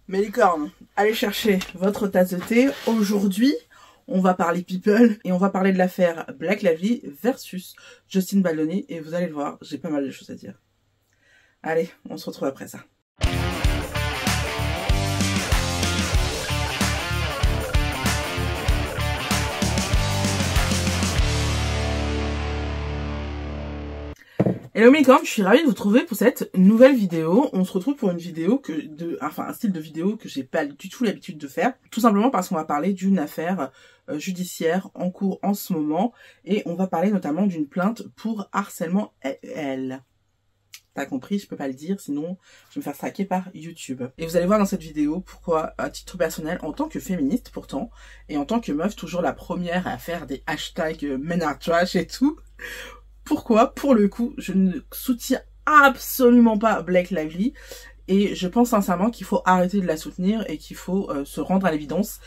Mes licornes, allez chercher votre tasse de thé. Aujourd'hui, on va parler people et on va parler de l'affaire Blake Lively versus Justin Baldoni. Et vous allez le voir, j'ai pas mal de choses à dire. Allez, on se retrouve après ça. Hello mes licornes, je suis ravie de vous retrouver pour cette nouvelle vidéo. On se retrouve pour une vidéo un style de vidéo que j'ai pas du tout l'habitude de faire. Tout simplement parce qu'on va parler d'une affaire judiciaire en cours en ce moment. Et on va parler notamment d'une plainte pour harcèlement LL. T'as compris, je peux pas le dire, sinon je vais me faire traquer par YouTube. Et vous allez voir dans cette vidéo pourquoi, à titre personnel, en tant que féministe pourtant, et en tant que meuf toujours la première à faire des hashtags men are trash et tout, pourquoi, pour le coup, je ne soutiens absolument pas Blake Lively et je pense sincèrement qu'il faut arrêter de la soutenir et qu'il faut se rendre à l'évidence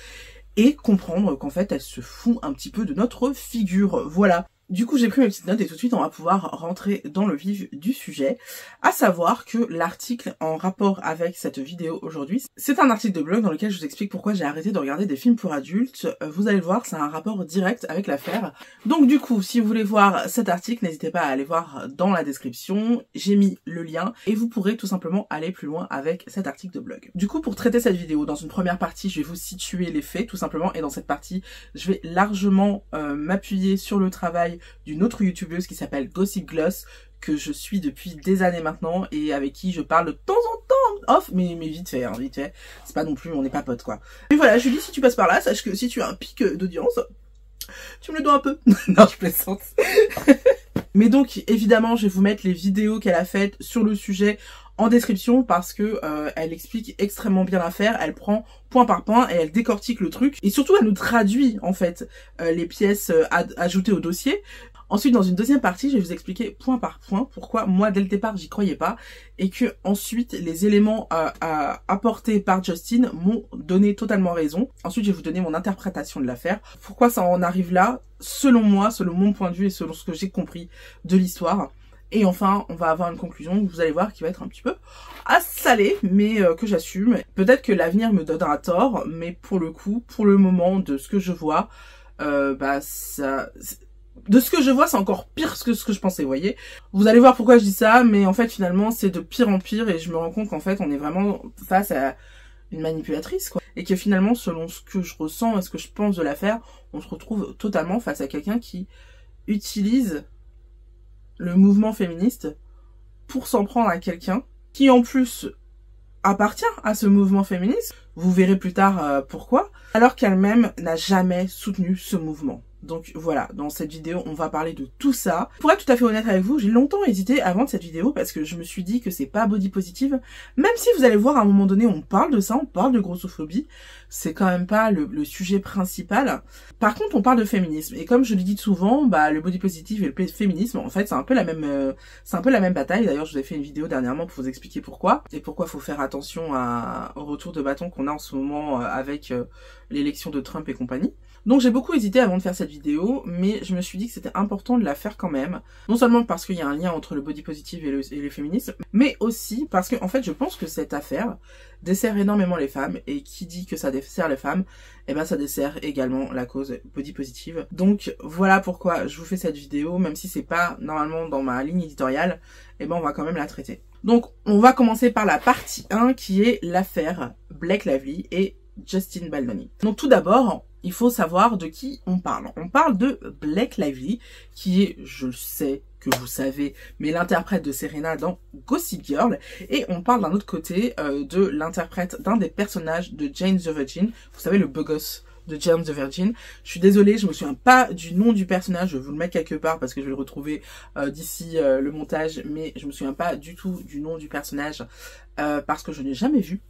et comprendre qu'en fait, elle se fout un petit peu de notre figure. Voilà. Du coup, j'ai pris mes petites notes et tout de suite, on va pouvoir rentrer dans le vif du sujet, à savoir que l'article en rapport avec cette vidéo aujourd'hui, c'est un article de blog dans lequel je vous explique pourquoi j'ai arrêté de regarder des films pour adultes. Vous allez le voir, c'est un rapport direct avec l'affaire. Donc du coup, si vous voulez voir cet article, n'hésitez pas à aller voir dans la description, j'ai mis le lien et vous pourrez tout simplement aller plus loin avec cet article de blog. Du coup, pour traiter cette vidéo, dans une première partie, je vais vous situer les faits tout simplement et dans cette partie, je vais largement m'appuyer sur le travail d'une autre youtubeuse qui s'appelle Gossip Gloss, que je suis depuis des années maintenant et avec qui je parle de temps en temps off, mais vite fait, hein, vite fait. C'est pas non plus, on n'est pas potes quoi. Mais voilà, Julie, si tu passes par là, sache que si tu as un pic d'audience, tu me le dois un peu. Non, je plaisante. Mais donc, évidemment, je vais vous mettre les vidéos qu'elle a faites sur le sujet en description parce que elle explique extrêmement bien l'affaire, elle prend point par point et elle décortique le truc et surtout elle nous traduit en fait les pièces ajoutées au dossier. Ensuite, dans une deuxième partie, je vais vous expliquer point par point pourquoi moi dès le départ j'y croyais pas et que ensuite les éléments apportés par Justin m'ont donné totalement raison. Ensuite, je vais vous donner mon interprétation de l'affaire, pourquoi ça en arrive là, selon moi, selon mon point de vue et selon ce que j'ai compris de l'histoire. Et enfin, on va avoir une conclusion que vous allez voir qui va être un petit peu salée, mais que j'assume. Peut-être que l'avenir me donnera tort, mais pour le coup, pour le moment, de ce que je vois, de ce que je vois, c'est encore pire que ce que je pensais, vous voyez. Vous allez voir pourquoi je dis ça, mais en fait, finalement, c'est de pire en pire, et je me rends compte qu'en fait, on est vraiment face à une manipulatrice, quoi. Et que finalement, selon ce que je ressens et ce que je pense de l'affaire, on se retrouve totalement face à quelqu'un qui utilise le mouvement féministe pour s'en prendre à quelqu'un qui en plus appartient à ce mouvement féministe. Vous verrez plus tard pourquoi, alors qu'elle-même n'a jamais soutenu ce mouvement. Donc voilà, dans cette vidéo, on va parler de tout ça. Pour être tout à fait honnête avec vous, j'ai longtemps hésité avant de cette vidéo parce que je me suis dit que c'est pas body positive. Même si vous allez voir à un moment donné, on parle de ça, on parle de grossophobie. C'est quand même pas le sujet principal. Par contre, on parle de féminisme. Et comme je le dis souvent, le body positive et le féminisme, en fait, c'est un peu la même bataille. D'ailleurs, je vous ai fait une vidéo dernièrement pour vous expliquer pourquoi. Et pourquoi faut faire attention au retour de bâton qu'on a en ce moment avec l'élection de Trump et compagnie. Donc j'ai beaucoup hésité avant de faire cette vidéo, mais je me suis dit que c'était important de la faire quand même. Non seulement parce qu'il y a un lien entre le body positive et le féminisme, mais aussi parce que en fait je pense que cette affaire dessert énormément les femmes, et qui dit que ça dessert les femmes, eh ben ça dessert également la cause body positive. Donc voilà pourquoi je vous fais cette vidéo, même si c'est pas normalement dans ma ligne éditoriale, eh ben on va quand même la traiter. Donc on va commencer par la partie 1 qui est l'affaire Blake Lively et Justin Baldoni. Donc tout d'abord, il faut savoir de qui on parle. On parle de Blake Lively, qui est, je sais que vous savez, mais l'interprète de Serena dans Gossip Girl. Et on parle d'un autre côté de l'interprète d'un des personnages de Jane the Virgin. Vous savez, le beau gosse de Jane the Virgin. Je suis désolée, je me souviens pas du nom du personnage, je vais vous le mettre quelque part parce que je vais le retrouver d'ici le montage, mais je me souviens pas du tout du nom du personnage parce que je n'ai jamais vu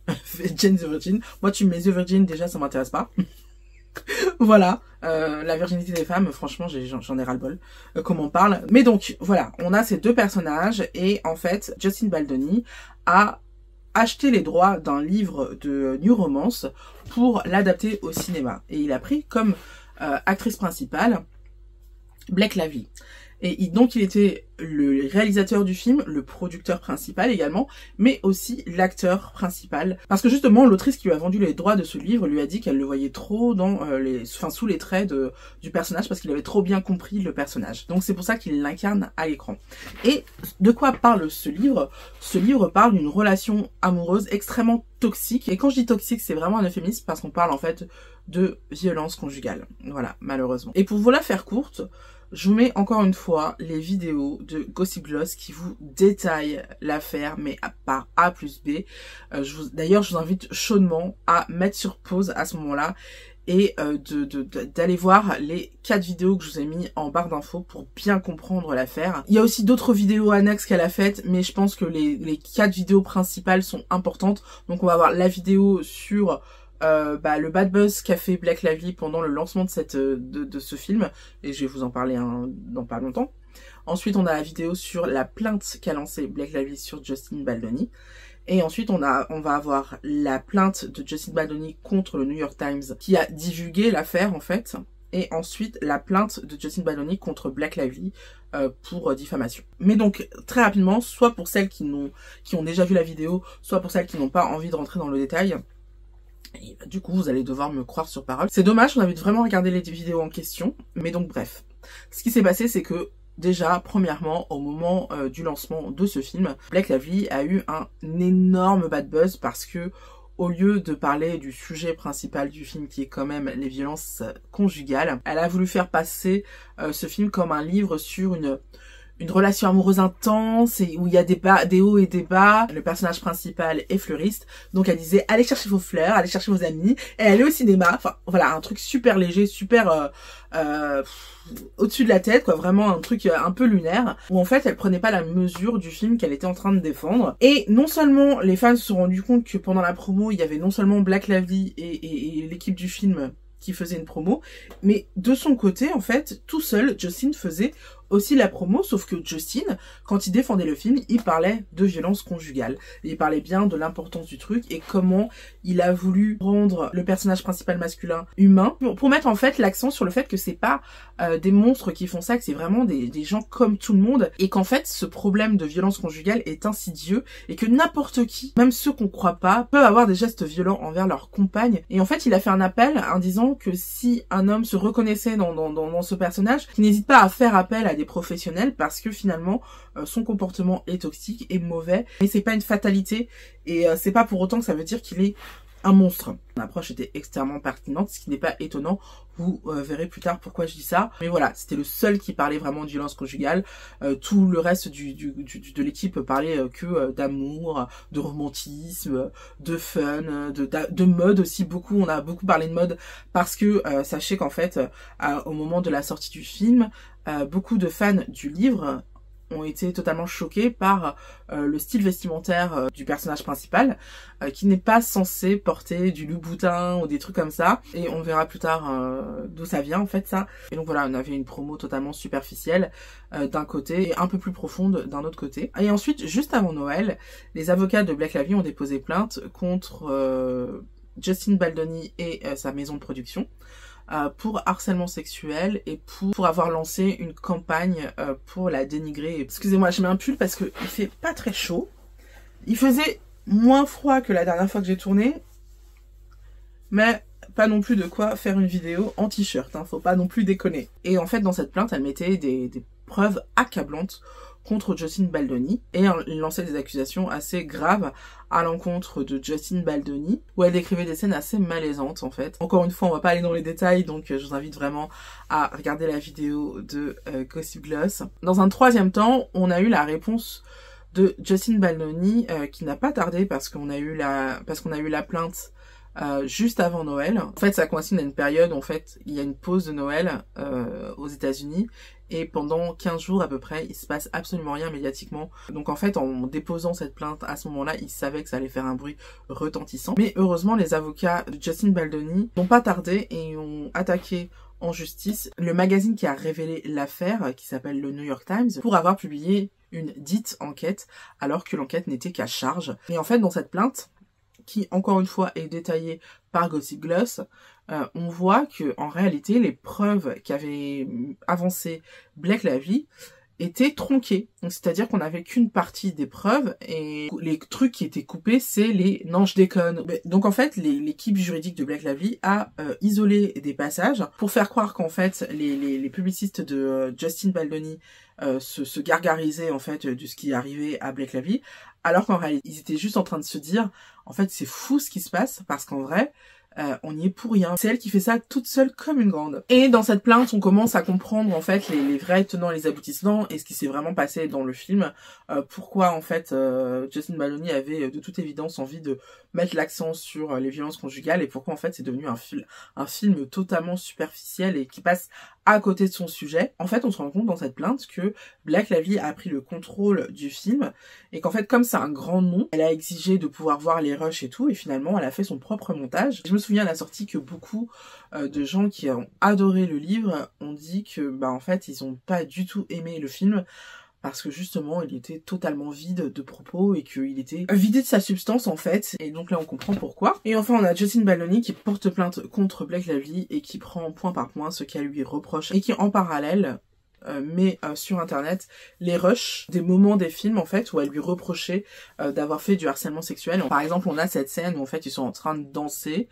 Jane the Virgin. Moi, tu me mets The Virgin, déjà, ça m'intéresse pas. Voilà, la virginité des femmes, franchement, j'en ai ras-le-bol, comme on parle. Mais donc, voilà, on a ces deux personnages, et en fait, Justin Baldoni a acheté les droits d'un livre de New Romance pour l'adapter au cinéma. Et il a pris comme actrice principale Blake Lively. Et donc il était le réalisateur du film, le producteur principal également, mais aussi l'acteur principal. Parce que justement, l'autrice qui lui a vendu les droits de ce livre lui a dit qu'elle le voyait trop dans sous les traits du personnage, parce qu'il avait trop bien compris le personnage. Donc c'est pour ça qu'il l'incarne à l'écran. Et de quoi parle ce livre? Ce livre parle d'une relation amoureuse extrêmement toxique. Et quand je dis toxique, c'est vraiment un euphémisme parce qu'on parle en fait de violence conjugale. Voilà, malheureusement. Et pour vous la faire courte, je vous mets encore une fois les vidéos de Gossip Gloss qui vous détaillent l'affaire, mais par A plus B. D'ailleurs, je vous invite chaudement à mettre sur pause à ce moment-là et d'aller voir les 4 vidéos que je vous ai mis en barre d'infos pour bien comprendre l'affaire. Il y a aussi d'autres vidéos annexes qu'elle a faites, mais je pense que les 4 vidéos principales sont importantes. Donc on va voir la vidéo sur le bad buzz qu'a fait Blake Lively pendant le lancement de ce film, et je vais vous en parler dans pas longtemps. Ensuite, on a la vidéo sur la plainte qu'a lancée Blake Lively sur Justin Baldoni. Et ensuite, on va avoir la plainte de Justin Baldoni contre le New York Times qui a divulgué l'affaire en fait. Et ensuite, la plainte de Justin Baldoni contre Blake Lively pour diffamation. Mais donc, très rapidement, soit pour celles qui ont déjà vu la vidéo, soit pour celles qui n'ont pas envie de rentrer dans le détail, et du coup, vous allez devoir me croire sur parole. C'est dommage, on avait vraiment regardé les vidéos en question. Mais donc, bref. Ce qui s'est passé, c'est que, déjà, premièrement, au moment du lancement de ce film, Blake Lively a eu un énorme bad buzz parce que, au lieu de parler du sujet principal du film, qui est quand même les violences conjugales, elle a voulu faire passer ce film comme un livre sur une relation amoureuse intense et où il y a des hauts et des bas. Le personnage principal est fleuriste, donc elle disait allez chercher vos fleurs, allez chercher vos amis, et aller au cinéma. Enfin voilà, un truc super léger, super au-dessus de la tête, quoi, vraiment un truc un peu lunaire, où en fait elle prenait pas la mesure du film qu'elle était en train de défendre. Et non seulement les fans se sont rendus compte que pendant la promo il y avait non seulement Blake Lively et l'équipe du film qui faisait une promo, mais de son côté en fait tout seul Justin faisait aussi la promo, sauf que Justin, quand il défendait le film, il parlait de violence conjugale. Il parlait bien de l'importance du truc et comment il a voulu rendre le personnage principal masculin humain pour mettre en fait l'accent sur le fait que c'est pas des monstres qui font ça, que c'est vraiment des gens comme tout le monde, et qu'en fait ce problème de violence conjugale est insidieux et que n'importe qui, même ceux qu'on croit pas, peuvent avoir des gestes violents envers leur compagne. Et en fait il a fait un appel en disant que si un homme se reconnaissait dans ce personnage, qu'il n'hésite pas à faire appel à des professionnels parce que finalement son comportement est toxique et mauvais, mais c'est pas une fatalité et c'est pas pour autant que ça veut dire qu'il est un monstre. L'approche était extrêmement pertinente, ce qui n'est pas étonnant, vous verrez plus tard pourquoi je dis ça, mais voilà, c'était le seul qui parlait vraiment de violence conjugale. Tout le reste de l'équipe parlait que d'amour, de romantisme, de fun, de mode aussi. On a beaucoup parlé de mode parce que sachez qu'en fait au moment de la sortie du film, beaucoup de fans du livre ont été totalement choqués par le style vestimentaire du personnage principal, qui n'est pas censé porter du Louboutin ou des trucs comme ça, et on verra plus tard d'où ça vient en fait ça. Et donc voilà, on avait une promo totalement superficielle d'un côté et un peu plus profonde d'un autre côté. Et ensuite, juste avant Noël, les avocats de Blake Lively ont déposé plainte contre Justin Baldoni et sa maison de production pour harcèlement sexuel et pour avoir lancé une campagne pour la dénigrer. Excusez-moi, je mets un pull parce que il fait pas très chaud. Il faisait moins froid que la dernière fois que j'ai tourné, mais pas non plus de quoi faire une vidéo en t-shirt, hein, faut pas non plus déconner. Et en fait, dans cette plainte, elle mettait des preuves accablantes contre Justin Baldoni et elle lançait des accusations assez graves à l'encontre de Justin Baldoni, où elle décrivait des scènes assez malaisantes en fait. Encore une fois, on va pas aller dans les détails, donc je vous invite vraiment à regarder la vidéo de Gossip Gloss. Dans un troisième temps, on a eu la réponse de Justin Baldoni qui n'a pas tardé parce qu'on a eu la plainte juste avant Noël. En fait, ça coïncide à une période où en fait, il y a une pause de Noël aux États-Unis. Et pendant 15 jours à peu près, il se passe absolument rien médiatiquement. Donc en fait, en déposant cette plainte à ce moment-là, il savait que ça allait faire un bruit retentissant. Mais heureusement, les avocats de Justin Baldoni n'ont pas tardé et ont attaqué en justice le magazine qui a révélé l'affaire, qui s'appelle le New York Times, pour avoir publié une dite enquête, alors que l'enquête n'était qu'à charge. Et en fait, dans cette plainte, qui encore une fois est détaillé par Gossip Gloss, on voit que en réalité les preuves qu'avait avancé Blake Lively étaient tronquées. Donc c'est-à-dire qu'on n'avait qu'une partie des preuves et les trucs qui étaient coupés, c'est les non je déconne. Donc en fait l'équipe juridique de Blake Lively a isolé des passages pour faire croire qu'en fait les publicistes de Justin Baldoni se gargarisaient en fait de ce qui arrivait à Blake Lively, alors qu'en réalité ils étaient juste en train de se dire en fait c'est fou ce qui se passe parce qu'en vrai on n'y est pour rien. C'est elle qui fait ça toute seule comme une grande. Et dans cette plainte, on commence à comprendre en fait les vrais tenants, les aboutissants et ce qui s'est vraiment passé dans le film. Pourquoi en fait Justin Baldoni avait de toute évidence envie de mettre l'accent sur les violences conjugales et pourquoi en fait c'est devenu un film totalement superficiel et qui passe à côté de son sujet. En fait, on se rend compte dans cette plainte que Blake Lively a pris le contrôle du film et qu'en fait, comme c'est un grand nom, elle a exigé de pouvoir voir les rushs et tout et finalement, elle a fait son propre montage. Je me souviens à la sortie que beaucoup de gens qui ont adoré le livre ont dit que en fait, ils ont pas du tout aimé le film parce que justement il était totalement vide de propos et qu'il était vidé de sa substance en fait, et donc là on comprend pourquoi. Et enfin on a Justin Baldoni qui porte plainte contre Blake Lively et qui prend point par point ce qu'elle lui reproche et qui en parallèle met sur internet les rushs des moments des films en fait où elle lui reprochait d'avoir fait du harcèlement sexuel. Par exemple on a cette scène où en fait ils sont en train de danser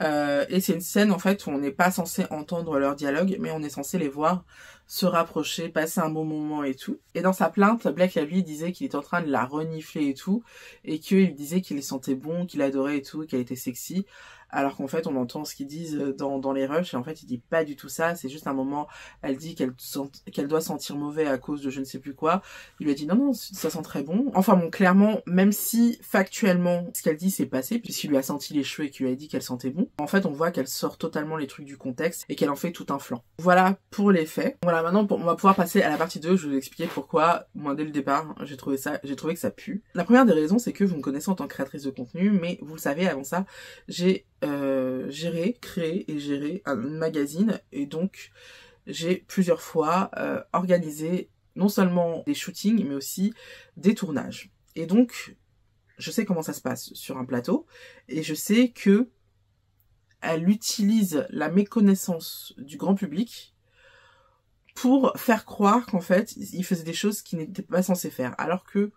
et c'est une scène en fait où on n'est pas censé entendre leur dialogue mais on est censé les voir se rapprocher, passer un bon moment et tout. Et dans sa plainte, Blake Lively disait qu'il était en train de la renifler et tout, et qu'il disait qu'il les sentait bon, qu'il adorait et tout, qu'elle était sexy, alors qu'en fait on entend ce qu'ils disent dans les rushs, et en fait il dit pas du tout ça, c'est juste un moment, elle dit qu'elle doit sentir mauvais à cause de je ne sais plus quoi, il lui a dit non, ça sent très bon. Enfin bon, clairement, même si factuellement ce qu'elle dit s'est passé, puisqu'il lui a senti les cheveux et qu'il lui a dit qu'elle sentait bon, en fait on voit qu'elle sort totalement les trucs du contexte, et qu'elle en fait tout un flanc. Voilà pour les faits. Voilà, maintenant on va pouvoir passer à la partie 2, je vais vous expliquer pourquoi, moi dès le départ, j'ai trouvé que ça pue. La première des raisons, c'est que vous me connaissez en tant que créatrice de contenu, mais vous le savez, avant ça, j'ai créé et géré un magazine, et donc j'ai plusieurs fois organisé non seulement des shootings, mais aussi des tournages. Et donc, je sais comment ça se passe sur un plateau, et je sais que elle utilise la méconnaissance du grand public pour faire croire qu'en fait, il faisait des choses qu'il n'était pas censé faire, alors que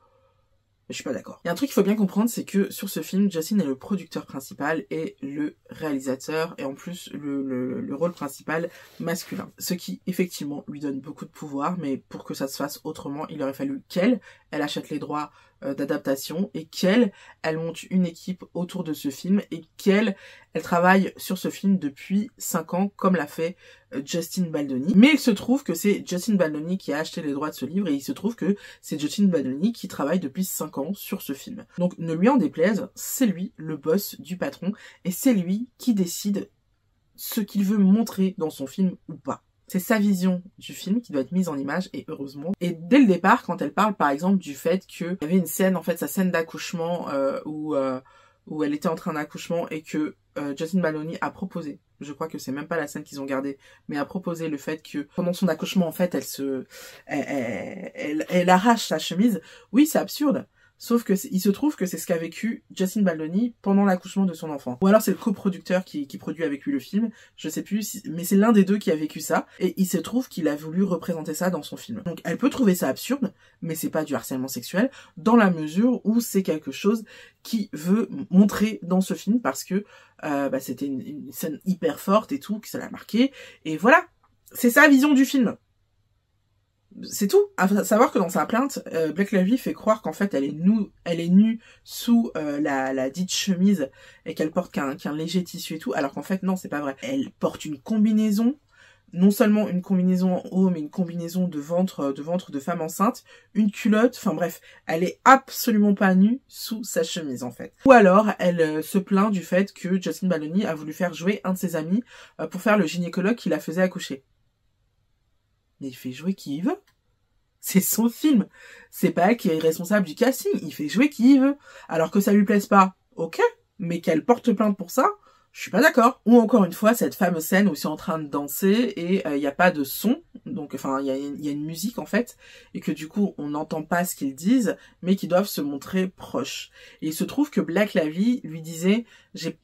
je suis pas d'accord. Il y a un truc qu'il faut bien comprendre, c'est que sur ce film, Justin est le producteur principal et le réalisateur, et en plus le rôle principal masculin. Ce qui, effectivement, lui donne beaucoup de pouvoir, mais pour que ça se fasse autrement, il aurait fallu qu'elle achète les droits d'adaptation et qu'elle monte une équipe autour de ce film et qu'elle travaille sur ce film depuis 5 ans comme l'a fait Justin Baldoni. Mais il se trouve que c'est Justin Baldoni qui a acheté les droits de ce livre et il se trouve que c'est Justin Baldoni qui travaille depuis 5 ans sur ce film. Donc ne lui en déplaise, c'est lui le boss du patron et c'est lui qui décide ce qu'il veut montrer dans son film ou pas. C'est sa vision du film qui doit être mise en image, et heureusement. Et dès le départ, quand elle parle par exemple du fait qu'il y avait une scène, en fait sa scène d'accouchement où elle était en train d'accouchement et que Justin Baldoni a proposé, je crois que c'est même pas la scène qu'ils ont gardée, mais a proposé le fait que pendant son accouchement en fait elle arrache sa chemise. Oui, c'est absurde. Sauf que il se trouve que c'est ce qu'a vécu Justin Baldoni pendant l'accouchement de son enfant. Ou alors c'est le coproducteur qui produit avec lui le film, je sais plus, mais c'est l'un des deux qui a vécu ça, et il se trouve qu'il a voulu représenter ça dans son film. Donc elle peut trouver ça absurde, mais c'est pas du harcèlement sexuel, dans la mesure où c'est quelque chose qui veut montrer dans ce film, parce que c'était une scène hyper forte et tout, que ça l'a marqué, et voilà, c'est sa vision du film. C'est tout. À savoir que dans sa plainte, Blake Lively fait croire qu'en fait elle est nue sous la dite chemise et qu'elle porte qu'un léger tissu et tout, alors qu'en fait non, c'est pas vrai. Elle porte une combinaison, non seulement une combinaison en haut, mais une combinaison de ventre de femme enceinte, une culotte, enfin bref, elle est absolument pas nue sous sa chemise en fait. Ou alors elle se plaint du fait que Justin Baldoni a voulu faire jouer un de ses amis pour faire le gynécologue qui la faisait accoucher. Mais il fait jouer qui il veut. C'est son film. C'est pas elle qui est responsable du casting. Il fait jouer qui il veut. Alors que ça lui plaise pas, ok. Mais qu'elle porte plainte pour ça, Je suis pas d'accord. Ou encore une fois, cette fameuse scène où ils sont en train de danser et il n'y a pas de son. Donc, enfin, il y a une musique en fait. Et que du coup, on n'entend pas ce qu'ils disent, mais qu'ils doivent se montrer proches. Et il se trouve que Blake Lively lui disait,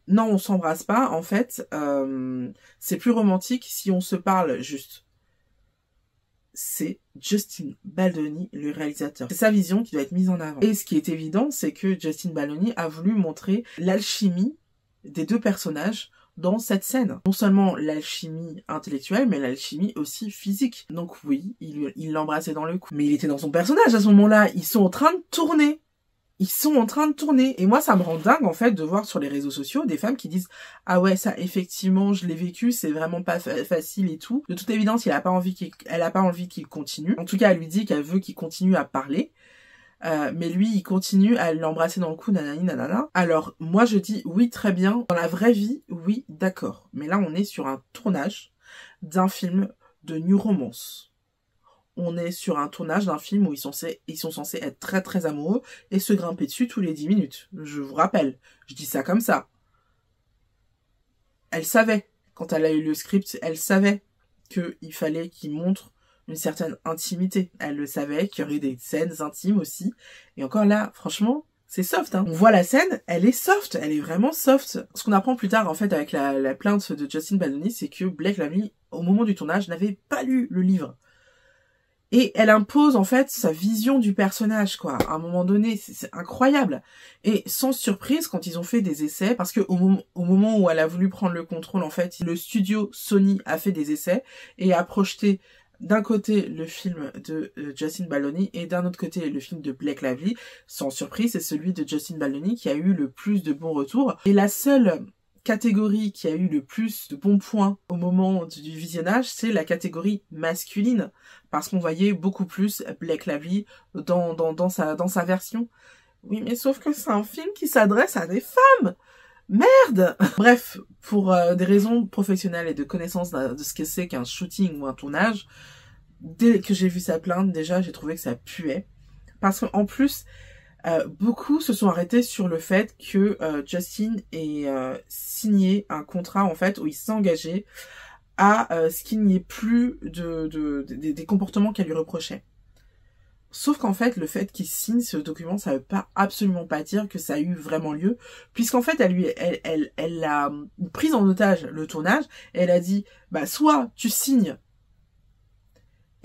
non, on s'embrasse pas. En fait, c'est plus romantique si on se parle juste. C'est Justin Baldoni, le réalisateur. C'est sa vision qui doit être mise en avant. Et ce qui est évident, c'est que Justin Baldoni a voulu montrer l'alchimie des deux personnages dans cette scène. Non seulement l'alchimie intellectuelle, mais l'alchimie aussi physique. Donc oui, il l'embrassait dans le cou. Mais il était dans son personnage à ce moment-là. Ils sont en train de tourner. Ils sont en train de tourner. Et moi, ça me rend dingue, en fait, de voir sur les réseaux sociaux des femmes qui disent « Ah ouais, ça, effectivement, je l'ai vécu, c'est vraiment pas facile et tout. » De toute évidence, elle a pas envie qu'il continue. En tout cas, elle lui dit qu'elle veut qu'il continue à parler. Mais lui, il continue à l'embrasser dans le cou, nanani, nanana. Alors, moi, je dis oui, très bien. Dans la vraie vie, oui, d'accord. Mais là, on est sur un tournage d'un film de New Romance. On est sur un tournage d'un film où ils sont censés être très, très amoureux et se grimper dessus tous les 10 minutes. Je vous rappelle. Je dis ça comme ça. Elle savait, quand elle a eu le script, elle savait qu'il fallait qu'il montre une certaine intimité. Elle le savait, qu'il y aurait des scènes intimes aussi. Et encore là, franchement, c'est soft, hein. On voit la scène, elle est soft, elle est vraiment soft. Ce qu'on apprend plus tard, en fait, avec la plainte de Justin Baldoni, c'est que Blake Lively, au moment du tournage, n'avait pas lu le livre. Et elle impose, en fait, sa vision du personnage, quoi. À un moment donné, c'est incroyable. Et sans surprise, quand ils ont fait des essais, parce que au moment où elle a voulu prendre le contrôle, en fait, le studio Sony a fait des essais et a projeté d'un côté le film de Justin Baldoni et d'un autre côté le film de Blake Lively. Sans surprise, c'est celui de Justin Baldoni qui a eu le plus de bons retours. Et la seule catégorie qui a eu le plus de bons points au moment du visionnage, c'est la catégorie masculine, parce qu'on voyait beaucoup plus Blake Lively dans sa version. Oui, mais sauf que c'est un film qui s'adresse à des femmes. Merde! Bref, pour des raisons professionnelles et de connaissance de ce que c'est qu'un shooting ou un tournage, dès que j'ai vu sa plainte, déjà, j'ai trouvé que ça puait. Parce qu'en plus, beaucoup se sont arrêtés sur le fait que Justin ait signé un contrat, en fait, où il s'est engagé à ce qu'il n'y ait plus des comportements qu'elle lui reprochait. Sauf qu'en fait, le fait qu'il signe ce document, ça veut pas absolument pas dire que ça a eu vraiment lieu, puisqu'en fait, elle a pris en otage le tournage, et elle a dit, bah, soit tu signes,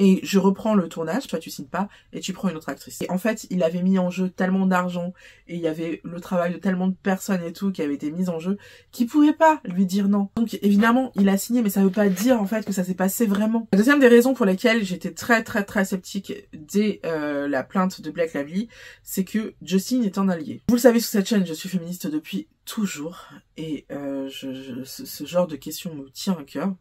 et je reprends le tournage, toi tu signes pas, et tu prends une autre actrice. Et en fait, il avait mis en jeu tellement d'argent, et il y avait le travail de tellement de personnes et tout, qui avait été mis en jeu, qu'il pouvait pas lui dire non. Donc évidemment, il a signé, mais ça veut pas dire en fait que ça s'est passé vraiment. La deuxième des raisons pour lesquelles j'étais très très très sceptique dès la plainte de Blake Lively, c'est que Justin est un allié. Vous le savez sur cette chaîne, je suis féministe depuis toujours, et ce genre de questions me tient à cœur.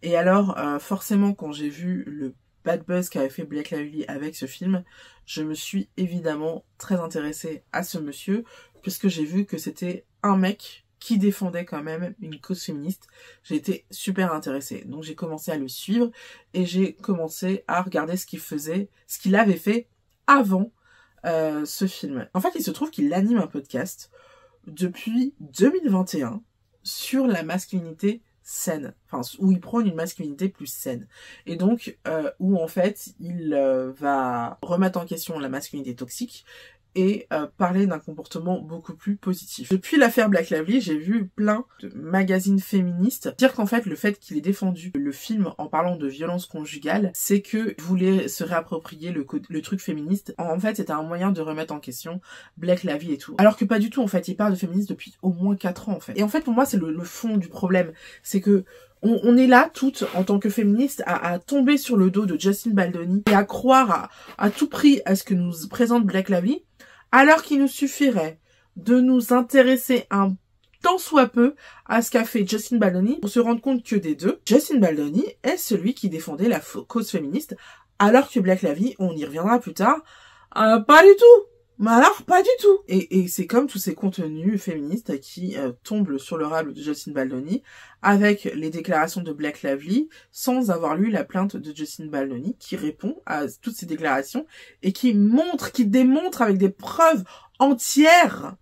Et alors, forcément, quand j'ai vu le bad buzz qu'avait fait Blake Lively avec ce film, je me suis évidemment très intéressée à ce monsieur, puisque j'ai vu que c'était un mec qui défendait quand même une cause féministe. J'ai été super intéressée. Donc j'ai commencé à le suivre et j'ai commencé à regarder ce qu'il faisait, ce qu'il avait fait avant ce film. En fait, il se trouve qu'il anime un podcast depuis 2021 sur la masculinité saine, enfin où il prône une masculinité plus saine, et donc où en fait il va remettre en question la masculinité toxique et parler d'un comportement beaucoup plus positif. Depuis l'affaire Blake Lively, j'ai vu plein de magazines féministes dire qu'en fait le fait qu'il ait défendu le film en parlant de violence conjugale, c'est que voulait se réapproprier le truc féministe. En fait, c'était un moyen de remettre en question Blake Lively et tout. Alors que pas du tout, en fait, il parle de féminisme depuis au moins 4 ans en fait. Et en fait, pour moi, c'est le fond du problème, c'est que on est là toutes en tant que féministes à tomber sur le dos de Justin Baldoni et à croire à tout prix à ce que nous présente Blake Lively, alors qu'il nous suffirait de nous intéresser un tant soit peu à ce qu'a fait Justin Baldoni pour se rendre compte que des deux, Justin Baldoni est celui qui défendait la cause féministe, alors que Blake Lively, on y reviendra plus tard, pas du tout. Mais alors, pas du tout. Et c'est comme tous ces contenus féministes qui tombent sur le râle de Justin Baldoni avec les déclarations de Blake Lively sans avoir lu la plainte de Justin Baldoni qui répond à toutes ces déclarations et qui démontre avec des preuves entières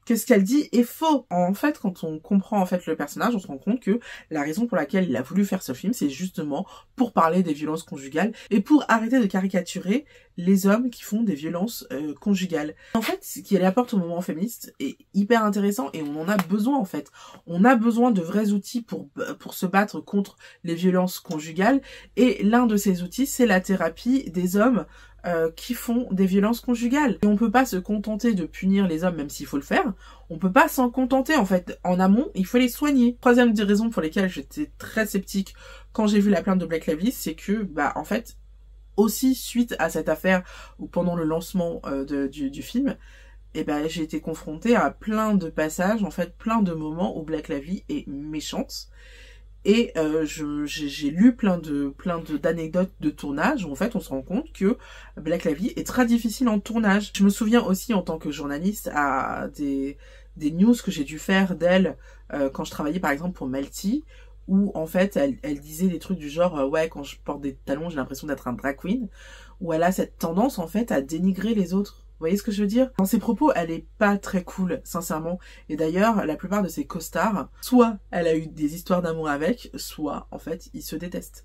que ce qu'elle dit est faux. En fait, quand on comprend en fait le personnage, on se rend compte que la raison pour laquelle il a voulu faire ce film, c'est justement pour parler des violences conjugales et pour arrêter de caricaturer les hommes qui font des violences conjugales. En fait, ce qu'il apporte au mouvement féministe est hyper intéressant et on en a besoin en fait. On a besoin de vrais outils pour se battre contre les violences conjugales et l'un de ces outils, c'est la thérapie des hommes qui font des violences conjugales. Et on peut pas se contenter de punir les hommes, même s'il faut le faire. On peut pas s'en contenter, en fait. En amont, il faut les soigner. Troisième des raisons pour lesquelles j'étais très sceptique quand j'ai vu la plainte de Blake Lively, c'est que, en fait, aussi suite à cette affaire, ou pendant le lancement du film, j'ai été confrontée à plein de passages, en fait, plein de moments où Blake Lively est méchante. Et j'ai lu plein d'anecdotes de tournage où en fait on se rend compte que Blake Lively est très difficile en tournage. Je me souviens aussi en tant que journaliste à des news que j'ai dû faire d'elle quand je travaillais par exemple pour Melty, où en fait elle disait des trucs du genre ouais, quand je porte des talons j'ai l'impression d'être un drag queen, où elle a cette tendance en fait à dénigrer les autres. Vous voyez ce que je veux dire? Dans ses propos, elle est pas très cool, sincèrement. Et d'ailleurs, la plupart de ses co-stars, soit elle a eu des histoires d'amour avec, soit, en fait, ils se détestent.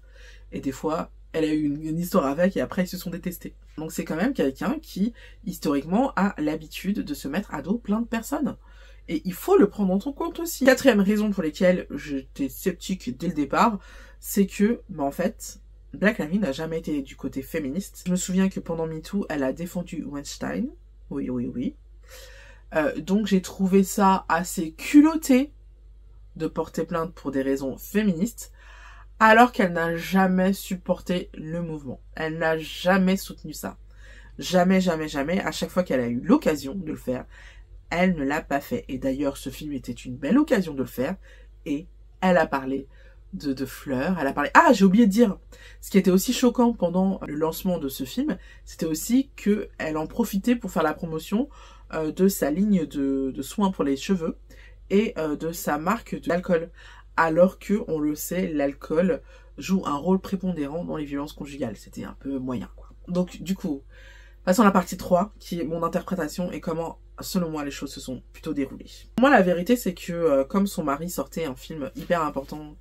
Et des fois, elle a eu une histoire avec et après, ils se sont détestés. Donc c'est quand même quelqu'un qui, historiquement, a l'habitude de se mettre à dos plein de personnes. Et il faut le prendre en compte aussi. Quatrième raison pour laquelle j'étais sceptique dès le départ, c'est que, en fait, Blake Lively n'a jamais été du côté féministe. Je me souviens que pendant MeToo, elle a défendu Weinstein. Oui. Donc j'ai trouvé ça assez culotté de porter plainte pour des raisons féministes, alors qu'elle n'a jamais supporté le mouvement. Elle n'a jamais soutenu ça. Jamais. À chaque fois qu'elle a eu l'occasion de le faire, elle ne l'a pas fait. Et d'ailleurs, ce film était une belle occasion de le faire. Et elle a parlé de fleurs, elle a parlé... Ah, j'ai oublié de dire, ce qui était aussi choquant pendant le lancement de ce film, c'était aussi que elle en profitait pour faire la promotion de sa ligne de soins pour les cheveux et de sa marque d'alcool. Alors que, on le sait, l'alcool joue un rôle prépondérant dans les violences conjugales. C'était un peu moyen, quoi. Donc, du coup, passons à la partie 3, qui est mon interprétation et comment, selon moi, les choses se sont plutôt déroulées. Moi, la vérité, c'est que comme son mari sortait un film hyper important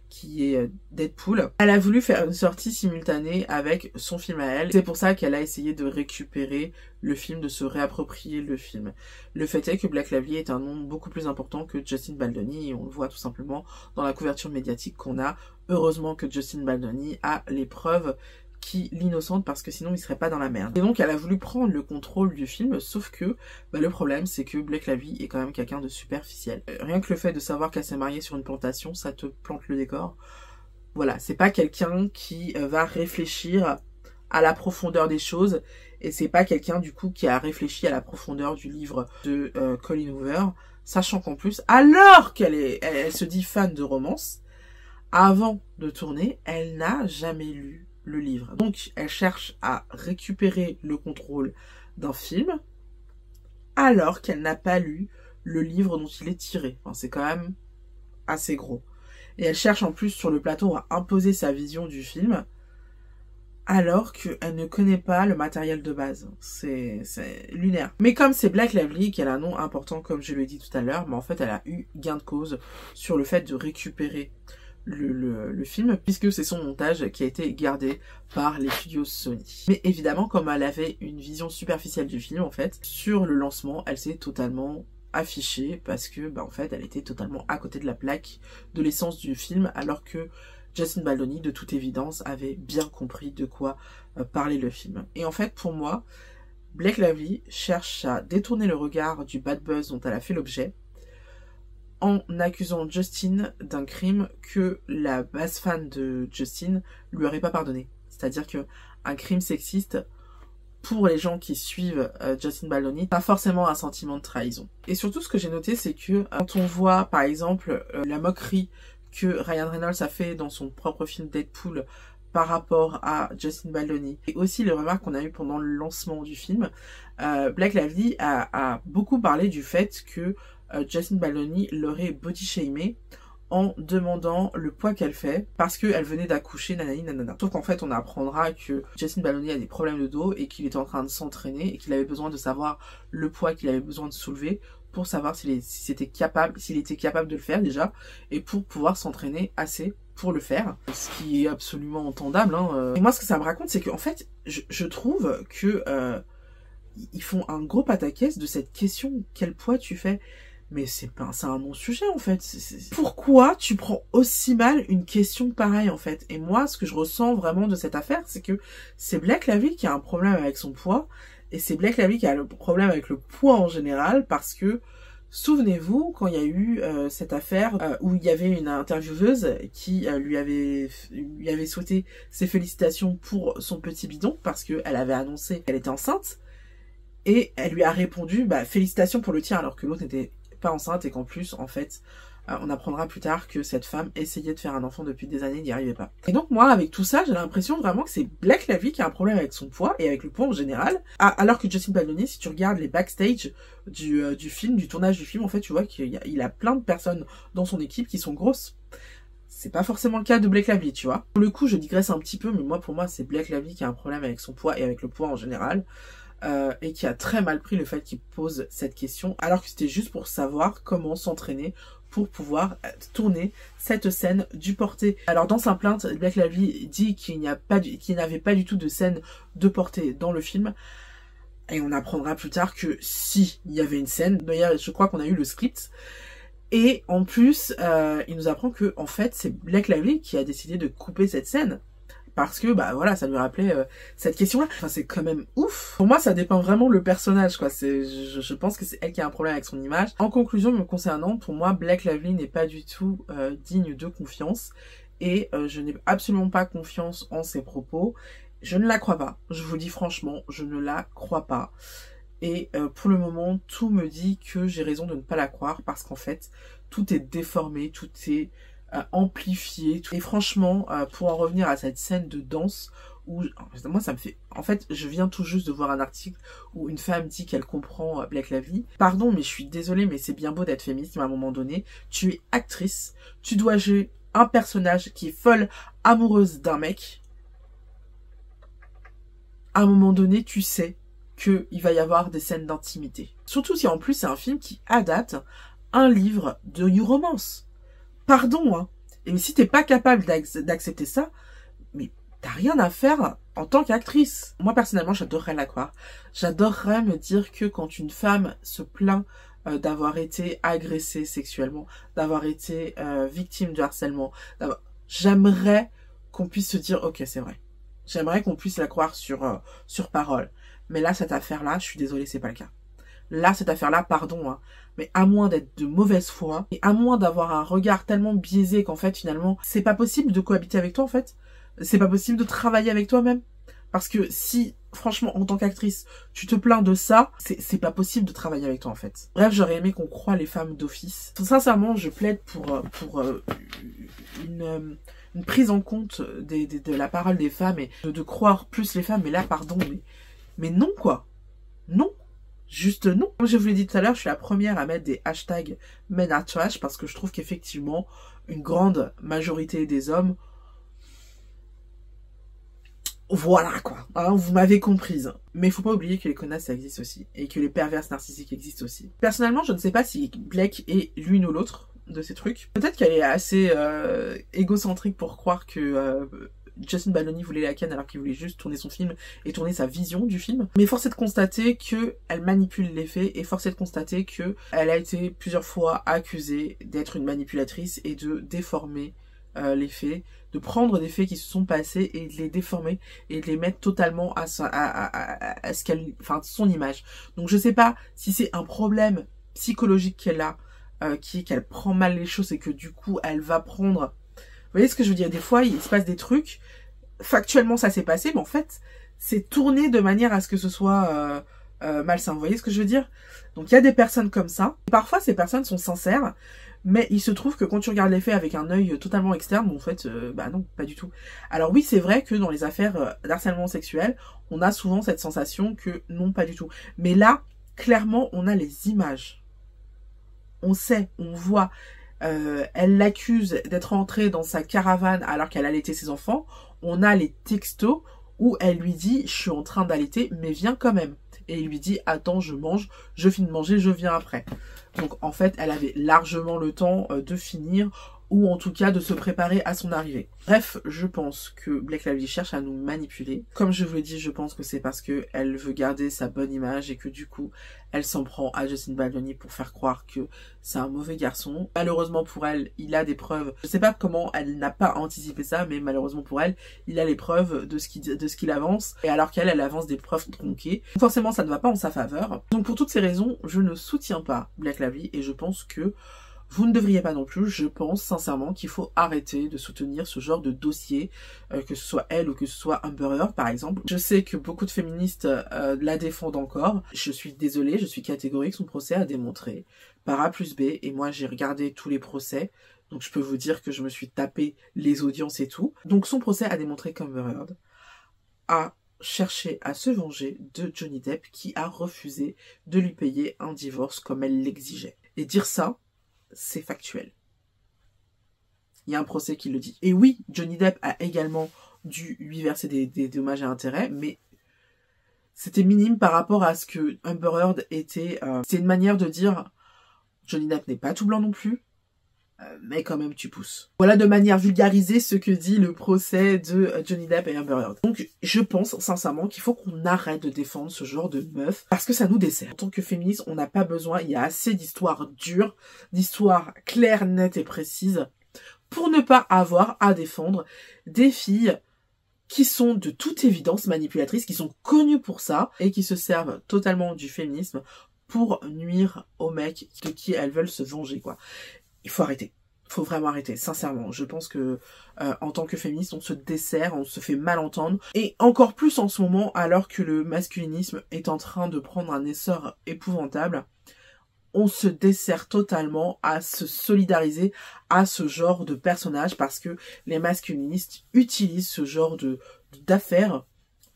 qui est Deadpool, elle a voulu faire une sortie simultanée avec son film à elle. C'est pour ça qu'elle a essayé de récupérer le film, de se réapproprier le film. Le fait est que Blake Lively est un nom beaucoup plus important que Justin Baldoni, et on le voit tout simplement dans la couverture médiatique qu'on a. Heureusement que Justin Baldoni a les preuves qui l'innocente, parce que sinon il serait pas dans la merde. Et donc elle a voulu prendre le contrôle du film, sauf que le problème c'est que Blake Lively est quand même quelqu'un de superficiel. Rien que le fait de savoir qu'elle s'est mariée sur une plantation, ça te plante le décor. Voilà, c'est pas quelqu'un qui va réfléchir à la profondeur des choses, et c'est pas quelqu'un du coup qui a réfléchi à la profondeur du livre de Colleen Hoover, sachant qu'en plus, alors elle se dit fan de romance, avant de tourner, elle n'a jamais lu le livre. Donc, elle cherche à récupérer le contrôle d'un film alors qu'elle n'a pas lu le livre dont il est tiré. Enfin, c'est quand même assez gros. Et elle cherche en plus sur le plateau à imposer sa vision du film alors qu'elle ne connaît pas le matériel de base. C'est lunaire. Mais comme c'est Blake Lively, qu'elle a un nom important comme je l'ai dit tout à l'heure, en fait elle a eu gain de cause sur le fait de récupérer le film, puisque c'est son montage qui a été gardé par les studios Sony. Mais évidemment, comme elle avait une vision superficielle du film, en fait, sur le lancement, elle s'est totalement affichée, parce que, en fait, elle était totalement à côté de la plaque de l'essence du film, alors que Justin Baldoni, de toute évidence, avait bien compris de quoi parlait le film. Et en fait, pour moi, Blake Lively cherche à détourner le regard du bad buzz dont elle a fait l'objet, en accusant Justin d'un crime que la base fan de Justin lui aurait pas pardonné. C'est-à-dire que un crime sexiste, pour les gens qui suivent Justin Baldoni, pas forcément un sentiment de trahison. Et surtout, ce que j'ai noté, c'est que quand on voit, par exemple, la moquerie que Ryan Reynolds a fait dans son propre film Deadpool par rapport à Justin Baldoni, et aussi les remarques qu'on a eues pendant le lancement du film, Blake Lively a beaucoup parlé du fait que Justin Baldoni l'aurait body shamé en demandant le poids qu'elle fait parce qu'elle venait d'accoucher, nanani nanana. Sauf qu'en fait on apprendra que Justin Baldoni a des problèmes de dos et qu'il était en train de s'entraîner et qu'il avait besoin de savoir le poids qu'il avait besoin de soulever pour savoir s'il était capable de le faire déjà, et pour pouvoir s'entraîner assez pour le faire, ce qui est absolument entendable. Hein. Et moi, ce que ça me raconte, c'est qu'en fait, je trouve que ils font un gros pataquès de cette question, quel poids tu fais? Mais c'est un non-sujet, en fait. Pourquoi tu prends aussi mal une question pareille, en fait? Et moi, ce que je ressens vraiment de cette affaire, c'est que c'est Blake Lively qui a un problème avec son poids, et c'est Blake Lively qui a le problème avec le poids en général, parce que, souvenez-vous, quand il y a eu cette affaire où il y avait une intervieweuse qui lui avait souhaité ses félicitations pour son petit bidon, parce qu'elle avait annoncé qu'elle était enceinte, et elle lui a répondu, bah, félicitations pour le tien, alors que l'autre n'était pas enceinte, et qu'en plus, en fait, on apprendra plus tard que cette femme essayait de faire un enfant depuis des années, n'y arrivait pas. Et donc moi, avec tout ça, j'ai l'impression vraiment que c'est Blake Lively qui a un problème avec son poids, et avec le poids en général, alors que Justin Baldoni, si tu regardes les backstage du film, du tournage du film, en fait, tu vois qu'il a plein de personnes dans son équipe qui sont grosses. C'est pas forcément le cas de Blake Lively, tu vois. Pour le coup, je digresse un petit peu, mais pour moi, c'est Blake Lively qui a un problème avec son poids et avec le poids en général. Et qui a très mal pris le fait qu'il pose cette question, alors que c'était juste pour savoir comment s'entraîner pour pouvoir tourner cette scène du porté. Alors dans sa plainte, Blake Lively dit qu'il n'avait pas du tout de scène de porté dans le film, et on apprendra plus tard que si, il y avait une scène. D'ailleurs, je crois qu'on a eu le script, et en plus, il nous apprend que en fait, c'est Blake Lively qui a décidé de couper cette scène. Parce que, bah voilà, ça lui rappelait cette question-là. Enfin, c'est quand même ouf. Pour moi, ça dépend vraiment le personnage, quoi. Je pense que c'est elle qui a un problème avec son image. En conclusion, me concernant, pour moi, Blake Lively n'est pas du tout digne de confiance. Et je n'ai absolument pas confiance en ses propos. Je ne la crois pas. Je vous dis franchement, je ne la crois pas. Et pour le moment, tout me dit que j'ai raison de ne pas la croire. Parce qu'en fait, tout est déformé, tout est amplifié. Et franchement, pour en revenir à cette scène de danse où moi ça me fait, en fait, je viens tout juste de voir un article où une femme dit qu'elle comprend Blake Lively. Pardon, mais je suis désolée, mais c'est bien beau d'être féministe, mais à un moment donné, tu es actrice, tu dois jouer un personnage qui est folle amoureuse d'un mec. À un moment donné, tu sais que il va y avoir des scènes d'intimité. Surtout si en plus c'est un film qui adapte un livre de New Romance. Pardon, hein. Et si t'es pas capable d'accepter ça, mais t'as rien à faire en tant qu'actrice. Moi, personnellement, j'adorerais la croire. J'adorerais me dire que quand une femme se plaint d'avoir été agressée sexuellement, d'avoir été victime de harcèlement, j'aimerais qu'on puisse se dire, ok, c'est vrai. J'aimerais qu'on puisse la croire sur parole. Mais là, cette affaire-là, je suis désolée, c'est pas le cas. Là, cette affaire-là, pardon, hein, mais à moins d'être de mauvaise foi, et à moins d'avoir un regard tellement biaisé qu'en fait, finalement, c'est pas possible de cohabiter avec toi, en fait. C'est pas possible de travailler avec toi-même. Parce que si, franchement, en tant qu'actrice, tu te plains de ça, c'est pas possible de travailler avec toi, en fait. Bref, j'aurais aimé qu'on croie les femmes d'office. Sincèrement, je plaide pour une prise en compte de la parole des femmes et de croire plus les femmes. Mais là, pardon, mais non, quoi. Non. Juste non. Comme je vous l'ai dit tout à l'heure, je suis la première à mettre des hashtags men are trash parce que je trouve qu'effectivement, une grande majorité des hommes, voilà quoi, hein, vous m'avez comprise. Mais il faut pas oublier que les connasses ça existe aussi, et que les perverses narcissiques existent aussi. Personnellement, je ne sais pas si Blake est l'une ou l'autre de ces trucs. Peut-être qu'elle est assez égocentrique pour croire que Justin Baldoni voulait la ken alors qu'il voulait juste tourner son film et tourner sa vision du film. Mais force est de constater qu'elle manipule les faits et force est de constater qu'elle a été plusieurs fois accusée d'être une manipulatrice et de déformer les faits, de prendre des faits qui se sont passés et de les déformer et de les mettre totalement à ce qu'elle, enfin, son image. Donc je sais pas si c'est un problème psychologique qu'elle a, qui est qu'elle prend mal les choses et que du coup elle va prendre. Vous voyez ce que je veux dire? Des fois, il se passe des trucs, factuellement ça s'est passé, mais en fait, c'est tourné de manière à ce que ce soit malsain. Vous voyez ce que je veux dire? Donc il y a des personnes comme ça. Parfois, ces personnes sont sincères, mais il se trouve que quand tu regardes les faits avec un œil totalement externe, bon, en fait, bah non, pas du tout. Alors oui, c'est vrai que dans les affaires d'harcèlement sexuel, on a souvent cette sensation que non, pas du tout. Mais là, clairement, on a les images. On sait, on voit... elle l'accuse d'être entrée dans sa caravane alors qu'elle allaitait ses enfants. On a les textos où elle lui dit « je suis en train d'allaiter, mais viens quand même ». et il lui dit attends, je mange, je finis de manger, je viens après. Donc en fait, elle avait largement le temps de finir, ou en tout cas de se préparer à son arrivée. Bref, je pense que Blake Lively cherche à nous manipuler. Comme je vous l'ai dit, je pense que c'est parce que elle veut garder sa bonne image et que du coup, elle s'en prend à Justin Baldoni pour faire croire que c'est un mauvais garçon. Malheureusement pour elle, il a des preuves. Je sais pas comment elle n'a pas anticipé ça, mais malheureusement pour elle, il a les preuves de ce qu'il avance, et alors qu'elle, elle avance des preuves tronquées. Forcément, ça ne va pas en sa faveur. Donc pour toutes ces raisons, je ne soutiens pas Blake Lively et je pense que vous ne devriez pas non plus. Je pense sincèrement qu'il faut arrêter de soutenir ce genre de dossier, que ce soit elle ou que ce soit Amber Heard par exemple. Je sais que beaucoup de féministes la défendent encore. Je suis désolée, je suis catégorique, son procès a démontré par A plus B, et moi j'ai regardé tous les procès, donc je peux vous dire que je me suis tapé les audiences et tout. Donc son procès a démontré qu'Amber Heard a cherché à se venger de Johnny Depp, qui a refusé de lui payer un divorce comme elle l'exigeait. Et dire ça, c'est factuel. Il y a un procès qui le dit. Et oui, Johnny Depp a également dû lui verser des dommages et intérêts, mais c'était minime par rapport à ce que Amber Heard était. C'est une manière de dire Johnny Depp n'est pas tout blanc non plus, mais quand même tu pousses. Voilà de manière vulgarisée ce que dit le procès de Johnny Depp et Amber Heard. Donc je pense sincèrement qu'il faut qu'on arrête de défendre ce genre de meuf, parce que ça nous dessert. En tant que féministe, on n'a pas besoin, il y a assez d'histoires dures, d'histoires claires, nettes et précises, pour ne pas avoir à défendre des filles qui sont de toute évidence manipulatrices, qui sont connues pour ça, et qui se servent totalement du féminisme pour nuire aux mecs de qui elles veulent se venger, quoi. Il faut arrêter. Il faut vraiment arrêter, sincèrement. Je pense que en tant que féministe, on se dessert, on se fait mal entendre. Et encore plus en ce moment, alors que le masculinisme est en train de prendre un essor épouvantable, on se dessert totalement à se solidariser à ce genre de personnage, parce que les masculinistes utilisent ce genre d'affaires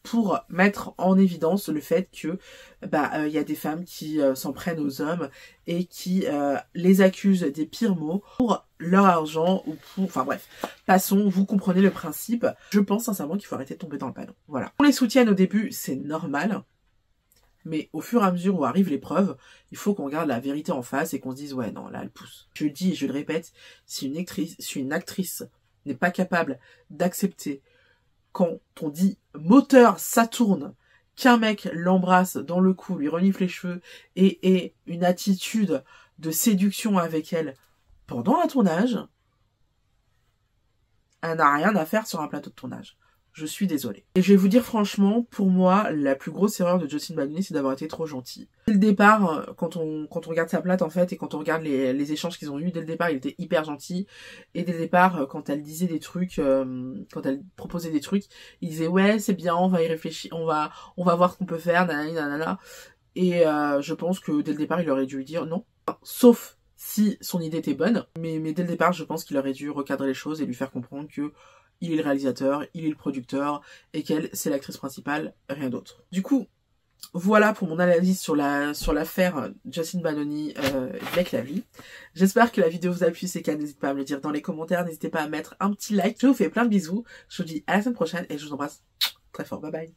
pour mettre en évidence le fait que y a des femmes qui s'en prennent aux hommes et qui les accusent des pires maux pour leur argent ou pour... Enfin bref, passons, vous comprenez le principe. Je pense sincèrement qu'il faut arrêter de tomber dans le panneau. Voilà. On les soutienne au début, c'est normal, mais au fur et à mesure où arrivent les preuves, il faut qu'on regarde la vérité en face et qu'on se dise ouais non, là elle pousse. Je le dis et je le répète, si une actrice n'est pas capable d'accepter quand on dit moteur Saturne, qu'un mec l'embrasse dans le cou, lui renifle les cheveux et ait une attitude de séduction avec elle pendant un tournage, elle n'a rien à faire sur un plateau de tournage. Je suis désolée. Et je vais vous dire franchement, pour moi, la plus grosse erreur de Justin Baldoni, c'est d'avoir été trop gentil. Dès le départ, quand on regarde sa plate en fait, et quand on regarde les échanges qu'ils ont eus, dès le départ, il était hyper gentil. Et dès le départ, quand elle disait des trucs, quand elle proposait des trucs, il disait ouais, c'est bien, on va y réfléchir, on va voir ce qu'on peut faire, nanana, nanana. Et je pense que dès le départ, il aurait dû lui dire non. Sauf si son idée était bonne, mais dès le départ, je pense qu'il aurait dû recadrer les choses et lui faire comprendre que il est le réalisateur, il est le producteur, et qu'elle, c'est l'actrice principale, rien d'autre. Du coup, voilà pour mon analyse sur l'affaire Justin Baldoni Blake Lively. J'espère que la vidéo vous a plu, c'est qu'à n'hésitez pas à me le dire dans les commentaires, n'hésitez pas à mettre un petit like. Je vous fais plein de bisous, je vous dis à la semaine prochaine et je vous embrasse très fort, bye bye.